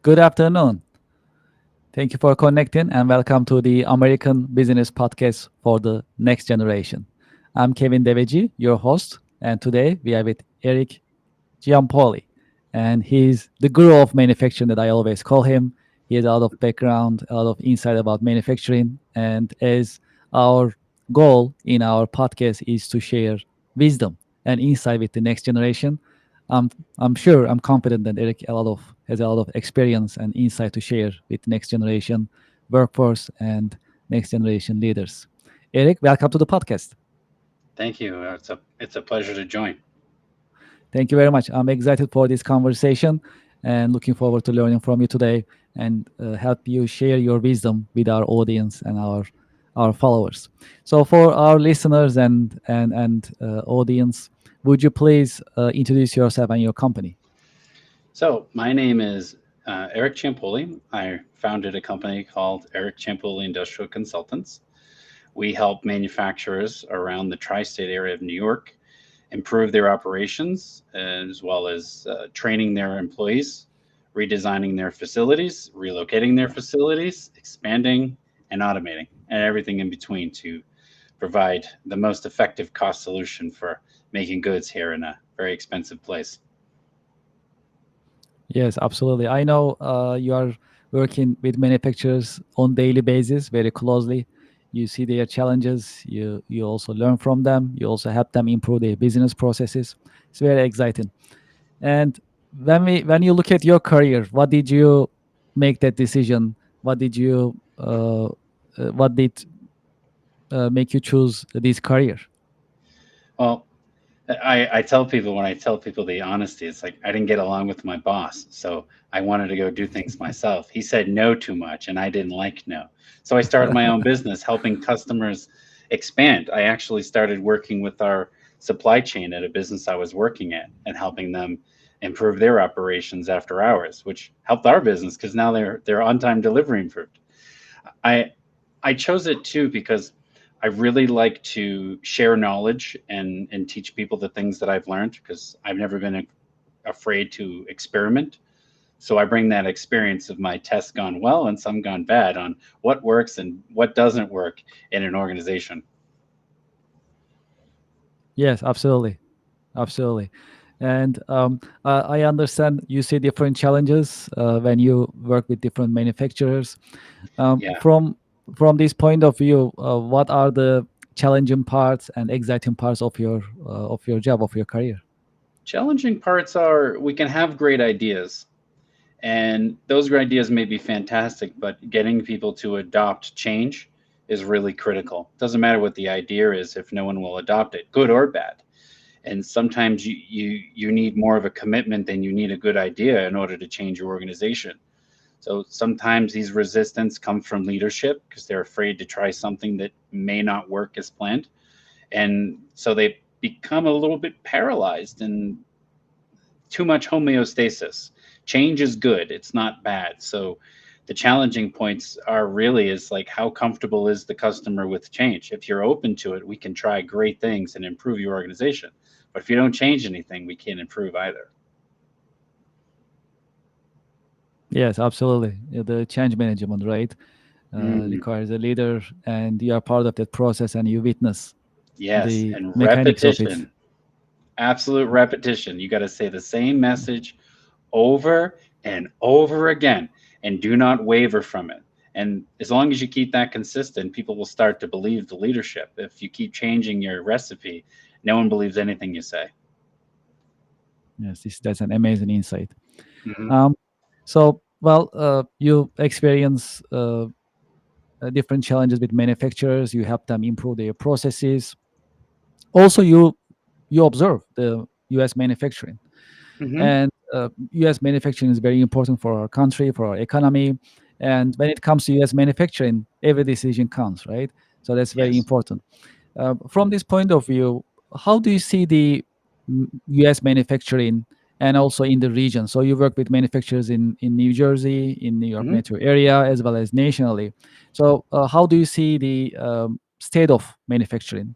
Good afternoon. Thank you for connecting and welcome to the American Business Podcast for the Next Generation. I'm Kevin Deveji, your host, and today we are with Eric Ciampoli, and he's the guru of manufacturing that I always call him. He has a lot of background, a lot of insight about manufacturing, and as our goal in our podcast is to share wisdom and insight with the next generation. I'm I'm sure I'm confident that Eric has a lot of experience and insight to share with next generation workforce and next generation leaders. Eric, welcome to the podcast. Thank you. It's a pleasure to join. Thank you very much. I'm excited for this conversation and looking forward to learning from you today and help you share your wisdom with our audience and our followers. So, for our listeners and audience, would you please introduce yourself and your company? So my name is Eric Ciampoli. I founded a company called Eric Ciampoli Industrial Consultants. We help manufacturers around the tri-state area of New York improve their operations, as well as training their employees, redesigning their facilities, relocating their facilities, expanding and automating, and everything in between to provide the most effective cost solution for making goods here in a very expensive place. Yes, absolutely. I know you are working with manufacturers on daily basis very closely. You see their challenges. You also learn from them. You also help them improve their business processes. It's very exciting. And when you look at your career, what did you make that decision? What did make you choose this career? Well, I tell people when I tell people the honesty, it's like I didn't get along with my boss, so I wanted to go do things myself. He said no too much, and I didn't like no. So I started my own business, helping customers expand. I actually started working with our supply chain at a business I was working at and helping them improve their operations after hours, which helped our business because now they're on time delivery improved. I I chose it too because I really like to share knowledge and teach people the things that I've learned because I've never been afraid to experiment. So I bring that experience of my tests gone well and some gone bad on what works and what doesn't work in an organization. Yes, absolutely. Absolutely. And I understand you see different challenges when you work with different manufacturers. Yeah. From this point of view, what are the challenging parts and exciting parts of your job, of your career? Challenging parts are we can have great ideas, and those great ideas may be fantastic, but getting people to adopt change is really critical. Doesn't matter what the idea is if no one will adopt it, good or bad. And sometimes you need more of a commitment than you need a good idea in order to change your organization. So sometimes these resistance come from leadership because they're afraid to try something that may not work as planned, and so they become a little bit paralyzed and too much homeostasis. Change is good, it's not bad. So the challenging points are really is like how comfortable is the customer with change. If you're open to it, we can try great things and improve your organization. But if you don't change anything, we can't improve either. Yes, absolutely. Yeah, the change management, right, Mm, requires a leader, and you are part of that process, and you witness yes, the and mechanics of it. repetition, absolute repetition. You got to say the same message over and over again and do not waver from it. And as long as you keep that consistent, people will start to believe the leadership. If you keep changing your recipe, no one believes anything you say. Yes, that's an amazing insight. Hmm. Um, so, well, you experience different challenges with manufacturers. You help them improve their processes. Also, you observe the U.S. manufacturing, Hmm. and U.S. manufacturing is very important for our country, for our economy. And when it comes to U.S. manufacturing, every decision counts, right? So that's very Yes. important. From this point of view, how do you see the U.S. manufacturing and also in the region? So you work with manufacturers in New Jersey, in New York Hmm. metro area, as well as nationally. So how do you see the state of manufacturing,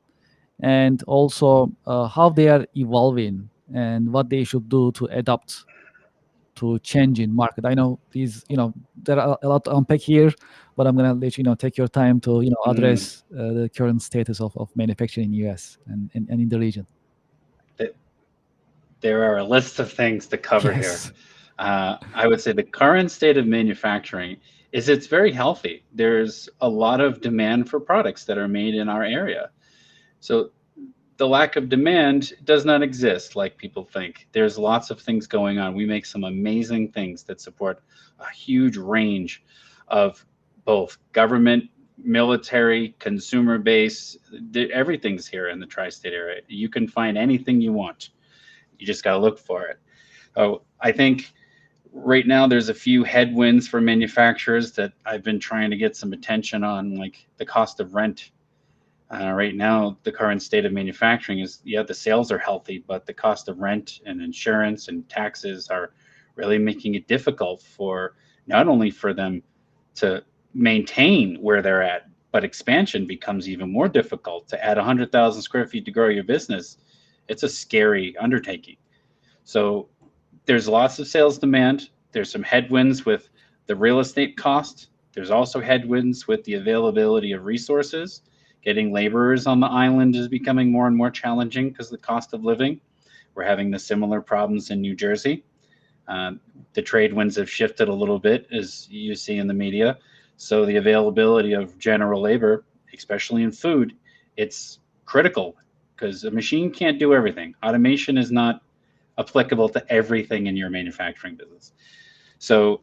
and also how they are evolving and what they should do to adapt? to change in market? I know these, there are a lot to unpack here, but I'm gonna let take your time to Mm, address the current status of manufacturing in US and in the region. th- there are a list of things to cover here. Yes. I would say the current state of manufacturing is it's very healthy. There's a lot of demand for products that are made in our area. So the lack of demand does not exist like people think. There's lots of things going on. We make some amazing things that support a huge range of both government, military, consumer base. Everything's here in the tri-state area. You can find anything you want. You just got to look for it. Oh, I think right now there's a few headwinds for manufacturers that I've been trying to get some attention on, like the cost of rent. Right now, the current state of manufacturing is, yeah, the sales are healthy, but the cost of rent and insurance and taxes are really making it difficult for not only for them to maintain where they're at, but expansion becomes even more difficult. To add 100,000 square feet to grow your business, it's a scary undertaking. So there's lots of sales demand. There's some headwinds with the real estate cost. There's also headwinds with the availability of resources. Getting laborers on the island is becoming more and more challenging because of the cost of living. We're having the similar problems in New Jersey. The trade winds have shifted a little bit, as you see in the media. So the availability of general labor, especially in food, it's critical because a machine can't do everything. Automation is not applicable to everything in your manufacturing business. So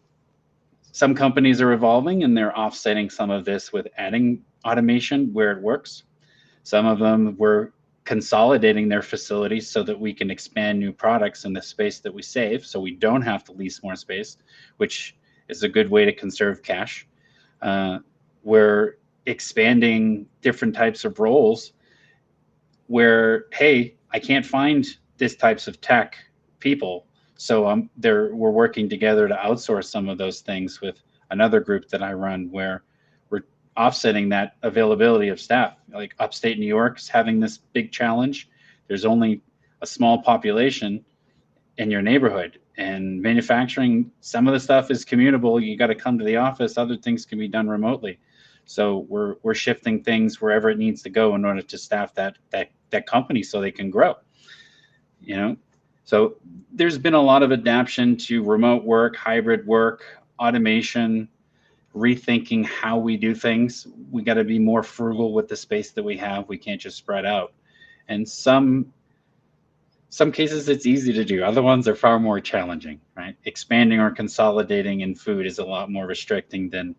some companies are evolving and they're offsetting some of this with adding automation where it works. Some of them were consolidating their facilities so that we can expand new products in the space that we save, so we don't have to lease more space, which is a good way to conserve cash. We're expanding different types of roles where, hey, I can't find this types of tech people, so we're working together to outsource some of those things with another group that I run, where we're offsetting that availability of staff. Like upstate New York is having this big challenge. There's only a small population in your neighborhood, and manufacturing, some of the stuff is commutable. You got to come to the office. Other things can be done remotely. So we're shifting things wherever it needs to go in order to staff that company so they can grow. You know, so there's been a lot of adaptation to remote work, hybrid work, automation, rethinking how we do things. We got to be more frugal with the space that we have. We can't just spread out. And some cases it's easy to do. Other ones are far more challenging, right? Expanding or consolidating in food is a lot more restricting than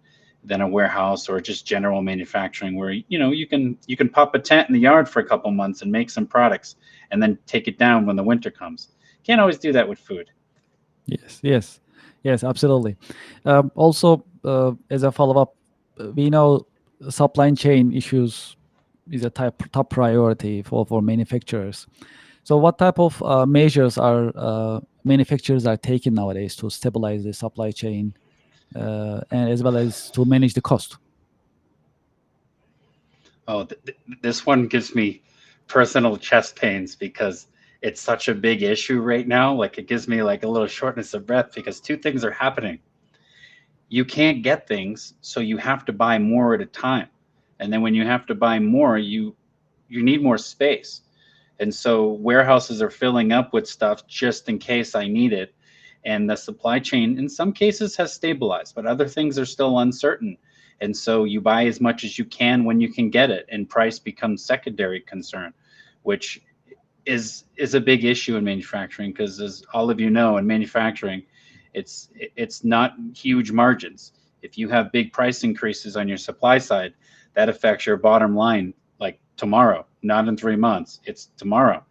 a warehouse or just general manufacturing, where you can pop a tent in the yard for a couple months and make some products and then take it down when the winter comes. Can't always do that with food. Yes, yes, yes, absolutely. Also, as a follow-up, we know supply chain issues is a top priority for manufacturers. So, what type of measures are manufacturers are taking nowadays to stabilize the supply chain and as well as to manage the cost? Oh, this one gives me personal chest pains because it's such a big issue right now. Like it gives me like a little shortness of breath because two things are happening. You can't get things, so you have to buy more at a time. And then when you have to buy more, you need more space. And so warehouses are filling up with stuff just in case I need it. And the supply chain in some cases has stabilized, but other things are still uncertain. And so you buy as much as you can when you can get it, and price becomes secondary concern, which is a big issue in manufacturing, because as all of you know, in manufacturing, it's not huge margins. If you have big price increases on your supply side, that affects your bottom line like tomorrow, not in 3 months. It's tomorrow.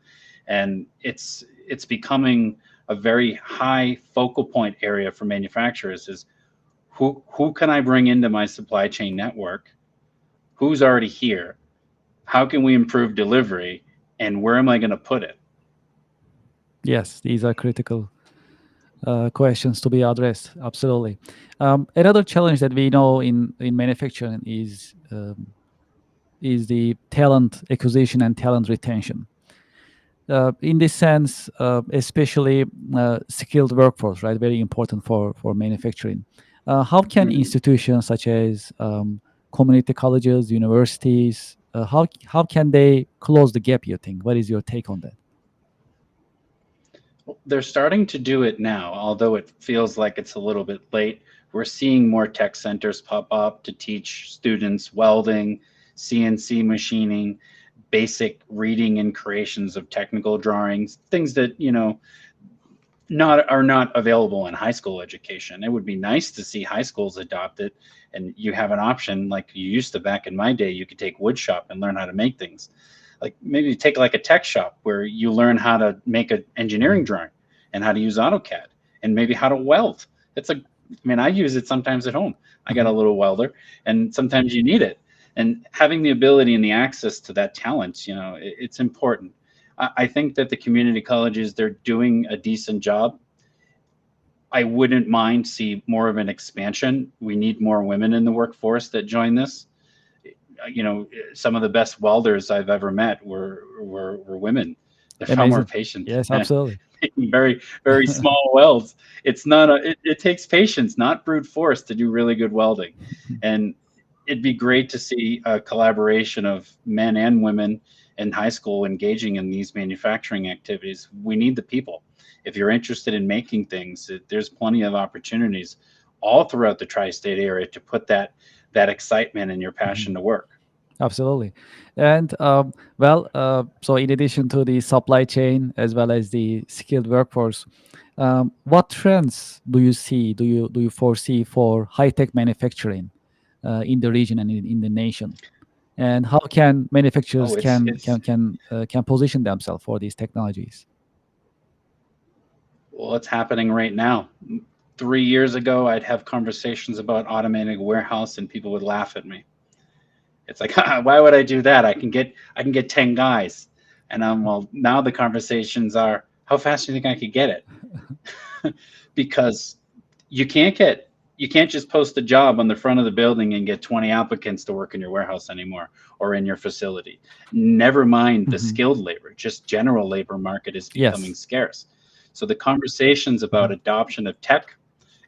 And it's becoming a very high focal point area for manufacturers is who can I bring into my supply chain network? Who's already here? How can we improve delivery? And where am I going to put it? Yes, these are critical questions to be addressed. Absolutely. Another challenge that we know in manufacturing is the talent acquisition and talent retention. In this sense, especially skilled workforce, right? Very important for manufacturing. How can Mhm. institutions such as community colleges, universities, how can they close the gap? You think? What is your take on that? They're starting to do it now, although it feels like it's a little bit late. We're seeing more tech centers pop up to teach students welding, CNC machining, basic reading and creations of technical drawings, things that, not are not available in high school education. It would be nice to see high schools adopt it, and you have an option like you used to back in my day. You could take wood shop and learn how to make things. Like maybe take like a tech shop where you learn how to make an engineering Mhm. drawing and how to use AutoCAD and maybe how to weld. It's a, I mean, I use it sometimes at home. I got a Mhm. little welder, and sometimes you need it. And having the ability and the access to that talent, it's important. I think that the community colleges, they're doing a decent job. I wouldn't mind see more of an expansion. We need more women in the workforce that join this. Some of the best welders I've ever met were women. They're far more Amazing. patient Yes, and absolutely. making very very small welds. It's not a. It takes patience, not brute force, to do really good welding, and it'd be great to see a collaboration of men and women in high school engaging in these manufacturing activities. We need the people. If you're interested in making things, there's plenty of opportunities all throughout the tri-state area to put that excitement and your passion Mhm. to work. Absolutely. And so in addition to the supply chain as well as the skilled workforce, what trends do you see, do you foresee for high-tech manufacturing in the region and in the nation? And how can Oh, manufacturers it's can position themselves for these technologies? well, it's happening right now. 3 years ago, I'd have conversations about automating a warehouse, and people would laugh at me. It's like, why would I do that? I can get 10 guys, and well, now the conversations are, how fast do you think I could get it? Because you can't get you can't just post a job on the front of the building and get 20 applicants to work in your warehouse anymore or in your facility. Never mind the Mhm. skilled labor, just general labor market is becoming Yes. scarce. So the conversations about Mhm. adoption of tech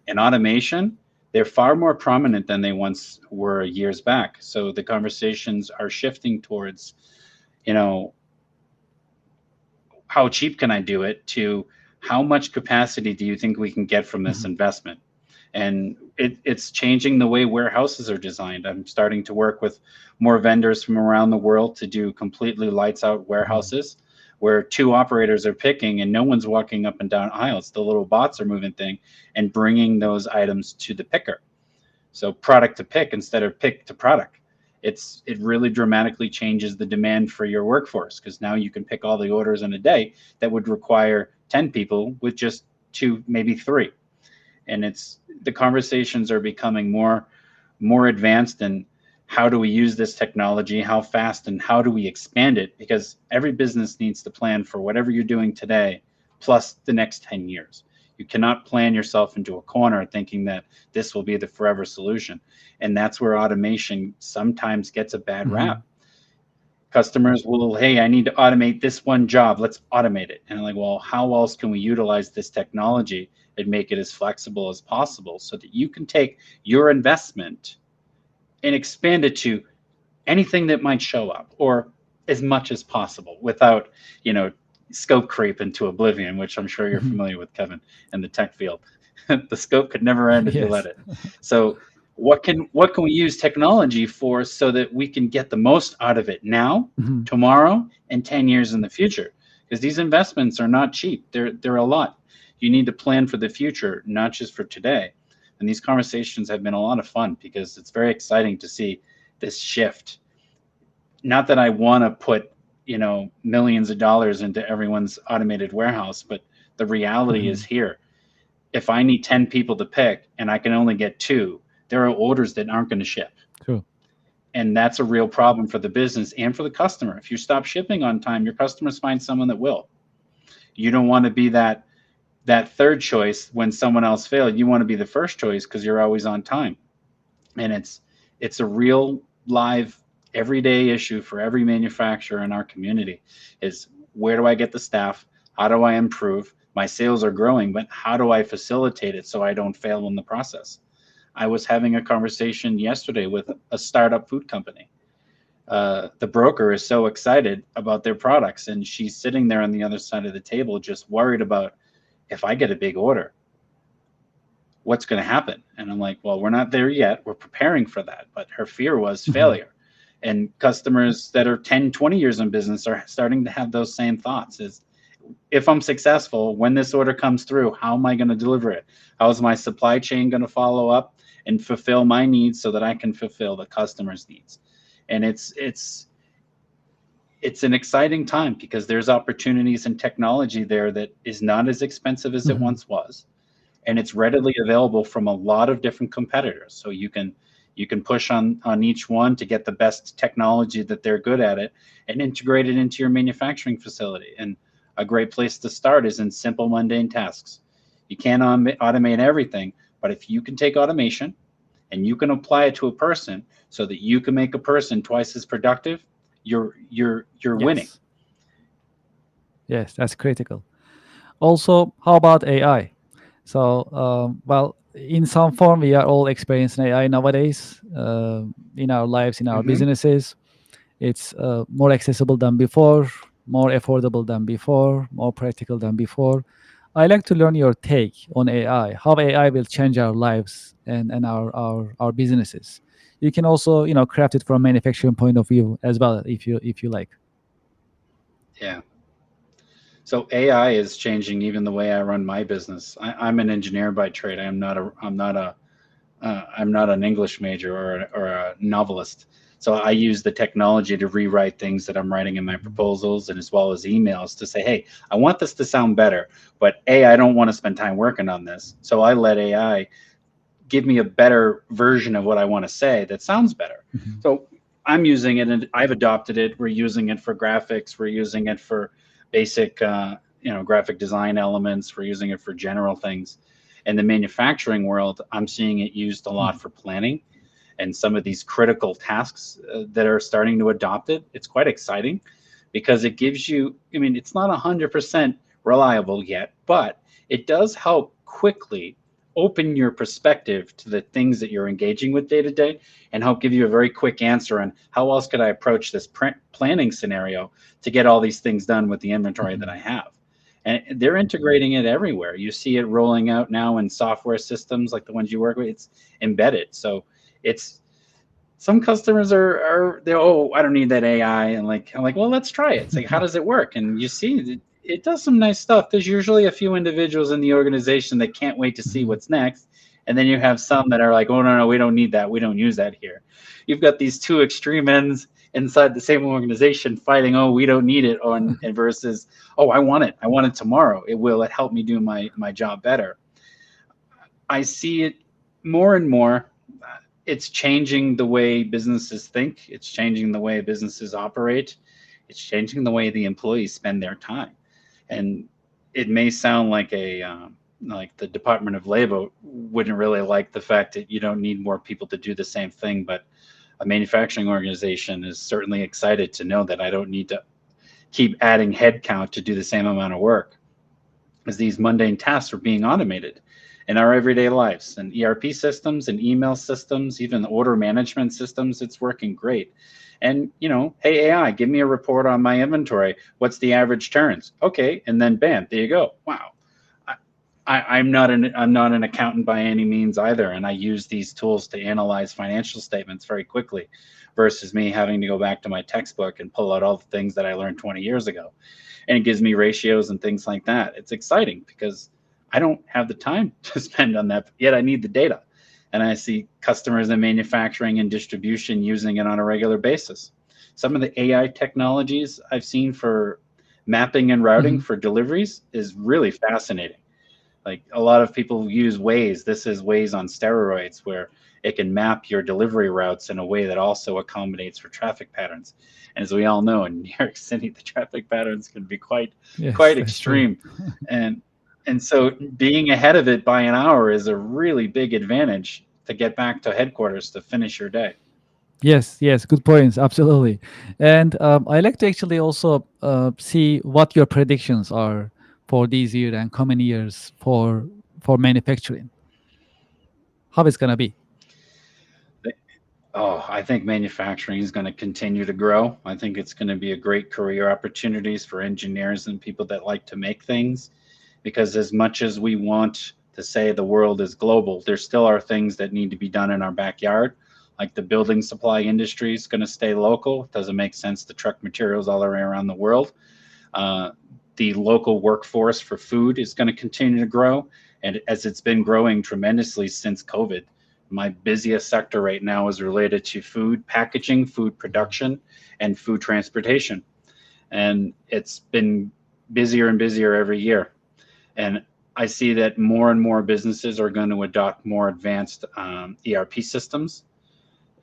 and automation, they're far more prominent than they once were years back. So the conversations are shifting towards, you know, how cheap can I do it, to how much capacity do you think we can get from this Mhm. investment? And it's changing the way warehouses are designed. I'm starting to work with more vendors from around the world to do completely lights out Mhm. warehouses where two operators are picking and no one's walking up and down aisles. The little bots are moving thing and bringing those items to the picker. So product to pick instead of pick to product. It really dramatically changes the demand for your workforce because now you can pick all the orders in a day that would require 10 people with just two, maybe three. And it's the conversations are becoming more advanced, and how do we use this technology, how fast, and how do we expand it, because every business needs to plan for whatever you're doing today plus the next 10 years. You cannot plan yourself into a corner thinking that this will be the forever solution, and that's where automation sometimes gets a bad rap. Mhm. Customers will, hey, I need to automate this one job, let's automate it. And I'm like, well, how else can we utilize this technology and make it as flexible as possible so that you can take your investment and expand it to anything that might show up, or as much as possible without, you know, scope creep into oblivion, which I'm sure you're Mhm. familiar with, Kevin, in the tech field. The scope could never end if you let Yes. it. So what can we use technology for so that we can get the most out of it now, Mhm. tomorrow, and 10 years in the future? Because these investments are not cheap. They're a lot. You need to plan for the future, not just for today. And these conversations have been a lot of fun because it's very exciting to see this shift. Not that I want to put, millions of dollars into everyone's automated warehouse, but the reality is Mhm. here. If I need 10 people to pick and I can only get two, there are orders that aren't going to ship. True. And that's a real problem for the business and for the customer. If you stop shipping on time, your customers find someone that will. You don't want to be that third choice when someone else failed. You want to be the first choice because you're always on time. And it's a real live everyday issue for every manufacturer in our community. Is Where do I get the staff? How do I improve? My sales are growing, but how do I facilitate it so I don't fail in the process? I was having a conversation yesterday with a startup food company. The broker is so excited about their products, and she's sitting there on the other side of the table just worried about, if I get a big order, what's going to happen? And I'm like, well, we're not there yet. We're preparing for that. But her fear was Mhm. failure. And customers that are 10, 20 years in business are starting to have those same thoughts: is, if I'm successful, when this order comes through, how am I going to deliver it? How is my supply chain going to follow up and fulfill my needs so that I can fulfill the customer's needs? And it's an exciting time because there's opportunities and technology there that is not as expensive as it Mhm. once was, and it's readily available from a lot of different competitors. So you can push on each one to get the best technology that they're good at it and integrate it into your manufacturing facility. And a great place to start is in simple mundane tasks. You can't automate everything, but if you can take automation and you can apply it to a person so that you can make a person twice as productive, you're winning. Yes. Yes, that's critical. Also, how about AI? So, well, in some form, we are all experiencing AI nowadays in our lives, in our Hmm. businesses. It's more accessible than before, more affordable than before, more practical than before. I like to learn your take on AI, how AI will change our lives and our businesses. You can also, craft it from a manufacturing point of view as well, if you like. Yeah. So AI is changing even the way I run my business. I'm an engineer by trade. I'm not an English major or a novelist. So I use the technology to rewrite things that I'm writing in my proposals, and as well as emails, to say, hey, I want this to sound better, but I don't want to spend time working on this. So I let AI give me a better version of what I want to say that sounds better. Mhm. So I'm using it, and I've adopted it. We're using it for graphics. We're using it for basic, graphic design elements. We're using it for general things. In the manufacturing world, I'm seeing it used a lot Mhm. for planning and some of these critical tasks that are starting to adopt it. It's quite exciting because it gives you, I mean, it's not 100% reliable yet, but it does help quickly open your perspective to the things that you're engaging with day to day and help give you a very quick answer on how else could I approach this planning scenario to get all these things done with the inventory that I Mhm. have. And they're integrating it everywhere. You see it rolling out now in software systems like the ones you work with. It's embedded. So it's, some customers are they're, oh, I don't need that AI, and like, I'm like, well, let's try it. It's like, how does it work? And you see it does some nice stuff. There's usually a few individuals in the organization that can't wait to see Mhm. what's next, and then you have some that are like, oh, no, we don't need that, we don't use that here. You've got these two extreme ends inside the same organization fighting, oh, we don't need it, on, and versus, oh, I want it tomorrow, it will, it help me do my job better. I see it more and more. It's changing the way businesses think. It's changing the way businesses operate. It's changing the way the employees spend their time. And it may sound like the Department of Labor wouldn't really like the fact that you don't need more people to do the same thing, but a manufacturing organization is certainly excited to know that I don't need to keep adding headcount to do the same amount of work, as these mundane tasks are being automated in our everyday lives, and ERP systems and email systems, even order management systems. It's working great. And, hey, AI, give me a report on my inventory. What's the average turns? Okay. And then bam, there you go. Wow. I'm not an accountant by any means either, and I use these tools to analyze financial statements very quickly, versus me having to go back to my textbook and pull out all the things that I learned 20 years ago. And it gives me ratios and things like that. It's exciting because I don't have the time to spend on that, yet I need the data. And I see customers in manufacturing and distribution using it on a regular basis. Some of the AI technologies I've seen for mapping and routing Mhm. for deliveries is really fascinating. Like, a lot of people use Waze. This is Waze on steroids, where it can map your delivery routes in a way that also accommodates for traffic patterns. And as we all know, in New York City, the traffic patterns can be Yes, quite that's true. extreme. And so being ahead of it by an hour is a really big advantage to get back to headquarters to finish your day. Yes, yes, good points. Absolutely. And I like to actually also see what your predictions are for this year and coming years for manufacturing. How it's gonna be? Oh, I think manufacturing is going to continue to grow. I think it's going to be a great career opportunities for engineers and people that like to make things. Because as much as we want to say the world is global, there still are things that need to be done in our backyard. Like the building supply industry is going to stay local. It doesn't make sense to truck materials all around the world. Uh, the local workforce for food is going to continue to grow. And as it's been growing tremendously since COVID, my busiest sector right now is related to food packaging, food production, and food transportation. And it's been busier and busier every year. And I see that more and more businesses are going to adopt more advanced ERP systems.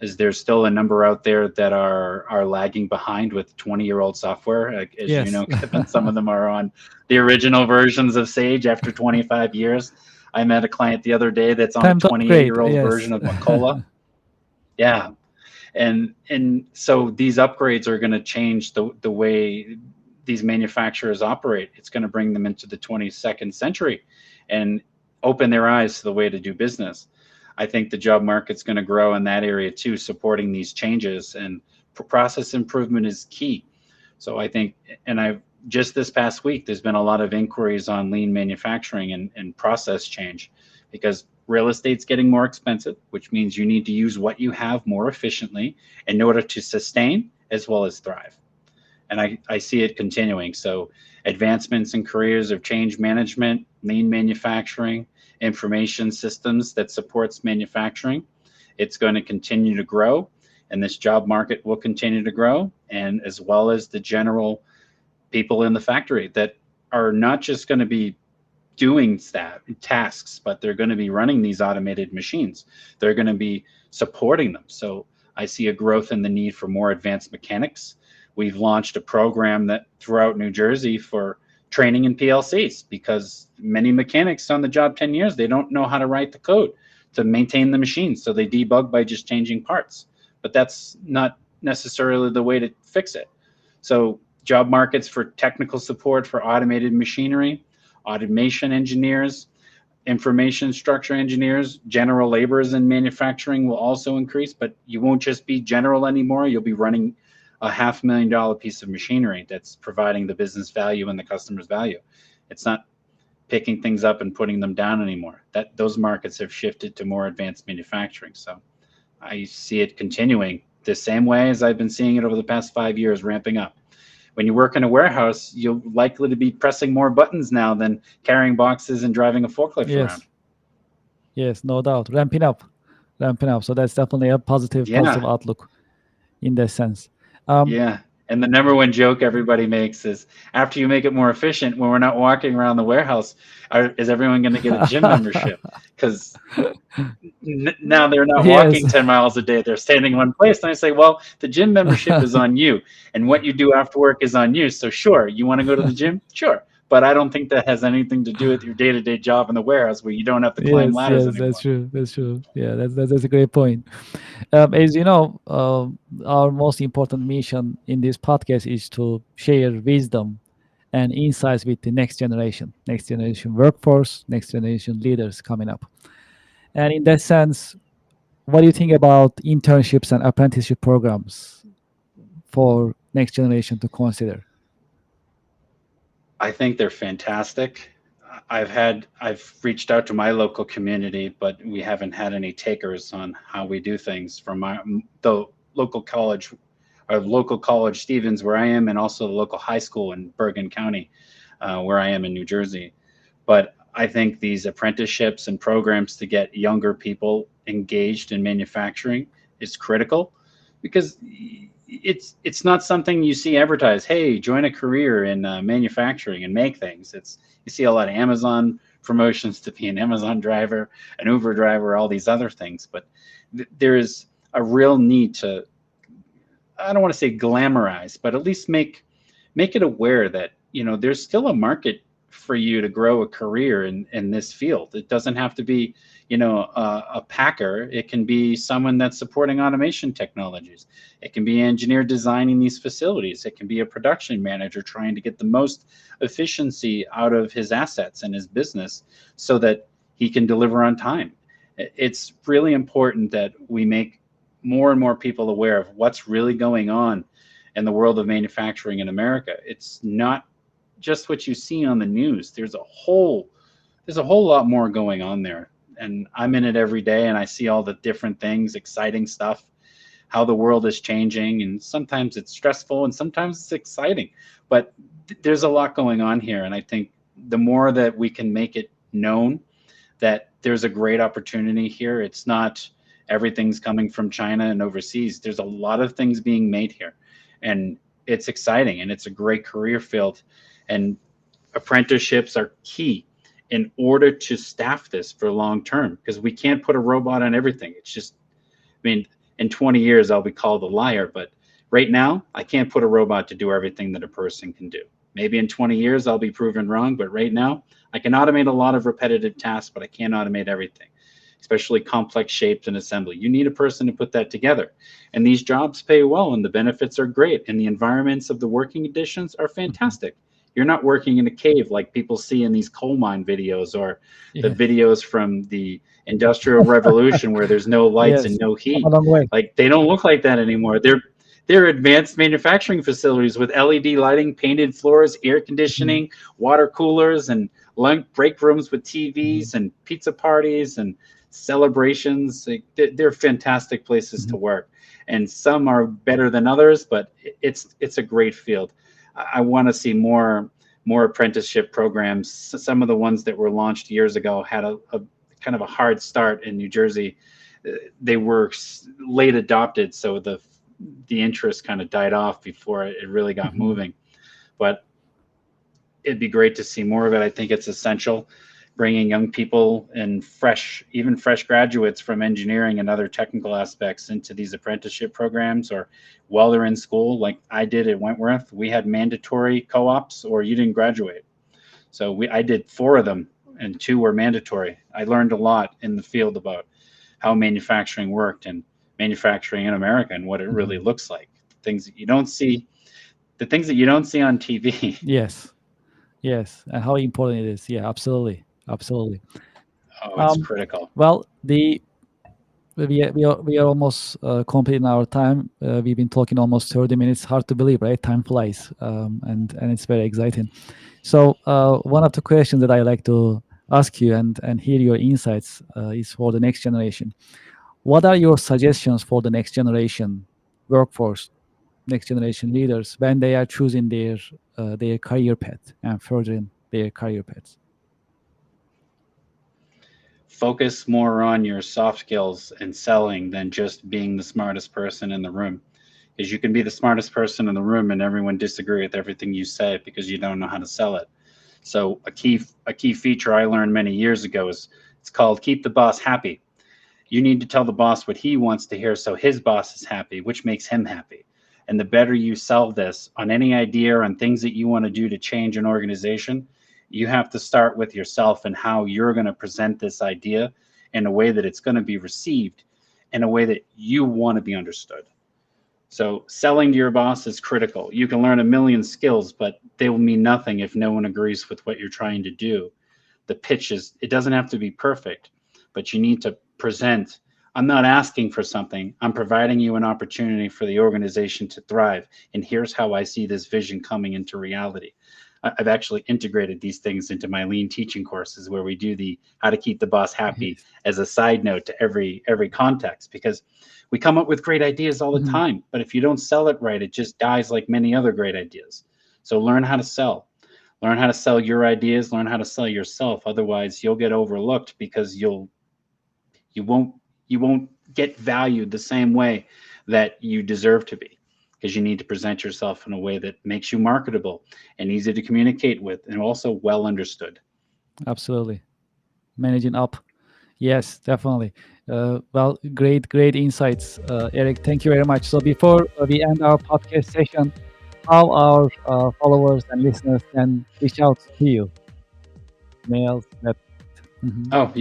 Is there's still a number out there that are lagging behind with 20-year-old software, like, as you Yes. know, Kevin. Some of them are on the original versions of Sage after 25 years. I met a client the other day that's on a Time to upgrade. 28-year-old Yes. version of Macola. Yeah, and so these upgrades are going to change the way these manufacturers operate. It's going to bring them into the 22nd century and open their eyes to the way to do business. I think the job market's going to grow in that area too, supporting these changes, and process improvement is key. So I think, and I've just this past week, there's been a lot of inquiries on lean manufacturing and process change, because real estate's getting more expensive, which means you need to use what you have more efficiently in order to sustain as well as thrive. And I see it continuing. So advancements in careers of change management, lean manufacturing, information systems that supports manufacturing, it's going to continue to grow, and this job market will continue to grow, and as well as the general people in the factory that are not just going to be doing tasks, but they're going to be running these automated machines. They're going to be supporting them. So I see a growth in the need for more advanced mechanics. We've launched a program that throughout New Jersey for training in PLCs, because many mechanics on the job 10 years, they don't know how to write the code to maintain the machine. So they debug by just changing parts. But that's not necessarily the way to fix it. So job markets for technical support for automated machinery, automation engineers, information structure engineers, general laborers in manufacturing will also increase, but you won't just be general anymore. You'll be running a $500,000 piece of machinery that's providing the business value and the customer's value. It's not picking things up and putting them down anymore. That those markets have shifted to more advanced manufacturing. So I see it continuing the same way as I've been seeing it over the past 5 years, ramping up. When you work in a warehouse, you're likely to be pressing more buttons now than carrying boxes and driving a forklift around. Yes. Yes. No doubt. Ramping up. So that's definitely a positive Yeah, outlook in that sense. Um, yeah. And the number one joke everybody makes is, after you make it more efficient, when we're not walking around the warehouse, is everyone going to get a gym membership? Because now they're not yes. walking 10 miles a day, they're standing in one place. And I say, well, the gym membership is on you, and what you do after work is on you. So sure, you want to go to the gym, sure, but I don't think that has anything to do with your day-to-day job in the warehouse, where you don't have to climb Yes, ladders yes, that's anymore. true. That's true. Yeah, that's a great point. As you know, our most important mission in this podcast is to share wisdom and insights with the next generation workforce, next generation leaders coming up. And in that sense, what do you think about internships and apprenticeship programs for next generation to consider? I think they're fantastic. I've reached out to my local community, but we haven't had any takers on how we do things from the local college, or local college Stevens, where I am, and also the local high school in Bergen County, where I am in New Jersey. But I think these apprenticeships and programs to get younger people engaged in manufacturing is critical, because it's not something you see advertised. Hey, join a career in manufacturing and make things. It's You see a lot of Amazon promotions to be an Amazon driver, an Uber driver, all these other things. But there is a real need to, I don't want to say glamorize, but at least make it aware that there's still a market for you to grow a career in this field. It doesn't have to be, a packer. It can be someone that's supporting automation technologies. It can be an engineer designing these facilities. It can be a production manager trying to get the most efficiency out of his assets and his business so that he can deliver on time. It's really important that we make more and more people aware of what's really going on in the world of manufacturing in America. It's not just what you see on the news. There's a whole lot more going on there. And I'm in it every day and I see all the different things, exciting stuff, how the world is changing. And sometimes it's stressful and sometimes it's exciting. But there's a lot going on here. And I think the more that we can make it known that there's a great opportunity here, it's not everything's coming from China and overseas. There's a lot of things being made here. And it's exciting and it's a great career field. And apprenticeships are key in order to staff this for long term, because we can't put a robot on everything. It's just, I mean, in 20 years, I'll be called a liar, but right now, I can't put a robot to do everything that a person can do. Maybe in 20 years, I'll be proven wrong, but right now, I can automate a lot of repetitive tasks, but I can't automate everything, especially complex shapes and assembly. You need a person to put that together. And these jobs pay well and the benefits are great. And the environments of the working conditions are fantastic. You're not working in a cave like people see in these coal mine videos or the Yeah. videos from the Industrial Revolution where there's no lights and Yes. no Come a heat. long way. Like they don't look like that anymore. They're advanced manufacturing facilities with LED lighting, painted floors, air Mhm. conditioning, water coolers, and break rooms with Mhm. TVs and pizza parties and celebrations. Like, they're fantastic places to Mhm. work, and some are better than others, but it's a great field. I want to see more apprenticeship programs. Some of the ones that were launched years ago had a kind of a hard start in New Jersey. They were late adopted, so the interest kind of died off before it really got Mhm. moving. But it'd be great to see more of it. I think it's essential, bringing young people and even fresh graduates from engineering and other technical aspects into these apprenticeship programs, or while they're in school, like I did at Wentworth. We had mandatory co-ops, or you didn't graduate. So I did 4 of them, and 2 were mandatory. I learned a lot in the field about how manufacturing worked and manufacturing in America and what it really Mhm. looks like. Things that you don't see, the things that you don't see on TV. Yes. Yes. And how important it is. Yeah, absolutely. Absolutely. Oh, it's Um, critical. well, we are almost completing our time. We've been talking almost 30 minutes. Hard to believe, right? Time flies, and it's very exciting. So one of the questions that I like to ask you and hear your insights is for the next generation. What are your suggestions for the next generation workforce, next generation leaders when they are choosing their career path and furthering their career paths? Focus more on your soft skills and selling than just being the smartest person in the room. Because you can be the smartest person in the room and everyone disagree with everything you say because you don't know how to sell it. So a key feature I learned many years ago is it's called keep the boss happy. You need to tell the boss what he wants to hear so his boss is happy, which makes him happy. And the better you sell this on any idea or on things that you want to do to change an organization, you have to start with yourself and how you're going to present this idea in a way that it's going to be received in a way that you want to be understood. So selling to your boss is critical. You can learn a million skills, but they will mean nothing if no one agrees with what you're trying to do. The pitch is, it doesn't have to be perfect, but you need to present. I'm not asking for something. I'm providing you an opportunity for the organization to thrive. And here's how I see this vision coming into reality. I've actually integrated these things into my lean teaching courses where we do the how to keep the boss happy Yes. as a side note to every context, because we come up with great ideas all the Mhm. time, but if you don't sell it right, it just dies like many other great ideas. So learn how to sell. Learn how to sell your ideas, learn how to sell yourself. Otherwise, you'll get overlooked because you won't you won't get valued the same way that you deserve to be, because you need to present yourself in a way that makes you marketable and easy to communicate with and also well understood. Absolutely. Managing up. Yes, definitely. Well, great insights, Eric. Thank you very much. So before we end our podcast session, how our followers and listeners can reach out to you? mails, that. Mhm. Oh,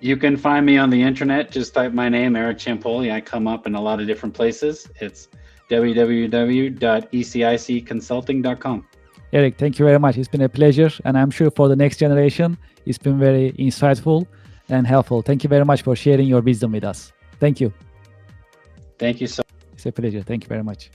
you can find me on the internet. Just type my name, Eric Ciampoli. I come up in a lot of different places. It's www.ecicconsulting.com. Eric, thank you very much. It's been a pleasure, and I'm sure for the next generation, it's been very insightful and helpful. Thank you very much for sharing your wisdom with us. Thank you. Thank you so It's a pleasure. Thank you very much.